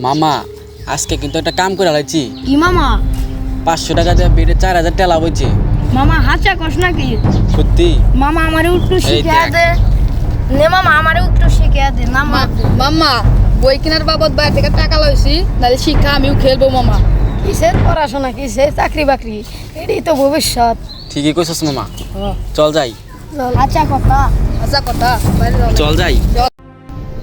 মামা আজকে কিন্তু একটা কাম করে লাইছি। কি মামা? 500 টাকা দিয়ে বেড়ে 4000 টাকা লাভ হয়েছে। মামা হাঁচা কস নাকি? সত্যি মামা আমারে একটু এই শিখিয়ে দেখ। দে। নে মামা আমারে একটু শিখিয়ে দে না মাম্মা বই কেনার বাবদ বাইরে থেকে টাকা লইছি, নাহলে শিক্ষা আমিও খেলবো মামা। কিসের পড়াশোনা, কিসের চাকরি বাকরি, এটাই তো ভবিষ্যৎ। ঠিকই কইছস মামা, চল যাই। আচ্ছা কথা আচ্ছা কথা বাইরে যাও। চল যাই।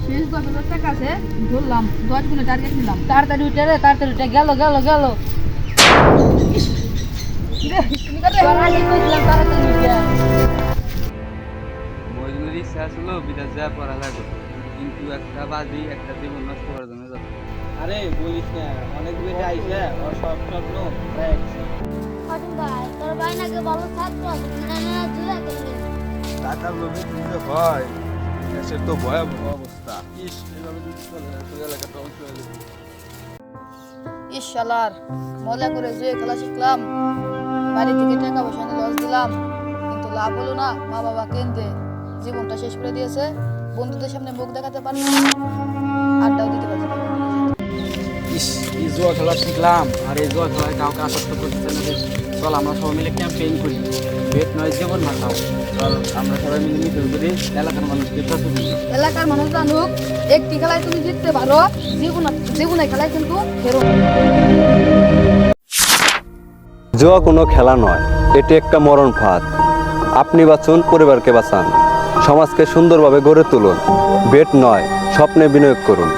শেষ 10,000 টাকা আছে, ধরলাম 10 গুণে টার্গেট নিলাম। তাড়াতাড়ি উঠে রে, তাড়াতাড়ি উঠে গেল গেল গেল। আগে কইছিলাম তাড়াতাড়ি উঠে। মজনুর ইচ্ছা ছিল বিদেশ যা পড়া লাগবে, কিন্তু একটা বাদি একটা জীবন নষ্ট করার জন্য যাচ্ছে। আরে বলিস না, অনেক বেশি আইছে ওর সব স্বপ্ন ট্র্যাক। ফাটিম ভাই, তোর ভাই নাকি ভালো ছাত্র আছে, না তুই একেবারে টাকার লোভে কি যে হয়, দেশের তো ভয়াবহ অবস্থা। ইস, এভাবে যদি চলে তুই এলাকাটা অঞ্চল হয়ে যাবে। ইস শালার, মজা করে জুয়ে খেলা শিখলাম, বাড়ি থেকে টাকা পয়সা নিয়ে লস দিলাম, কিন্তু লাভ হলো না। মা বাবা কেন্দ্রে জীবনটা শেষ করে দিয়েছে, বন্ধুদের সামনে মুখ দেখাতে পারছি না, আড্ডাও দিতে পারছি না। ইস, এই জুয়া খেলা শিখলাম আর এই জুয়া খেলায় কাউকে আসক্ত করতেছে না। চল আমরা সবাই মিলে ক্যাম্পেইন করি, বেট নয় জীবন বাঁচাও। চল আমরা সবাই মিলে মিটিং করি, এলাকার মানুষকে সচেতন করি। এলাকার মানুষ জানুক একটি খেলায় তুমি জিততে পারো, জীবনে খেলায় কিন্তু হেরো। জুয়া কোনো খেলা নয়, এটি একটা মরণ ফাঁদ। আপনি বাঁচুন, পরিবারকে বাঁচান, সমাজকে সুন্দরভাবে গড়ে তুলুন। বেট নয়, স্বপ্নে বিনিয়োগ করুন।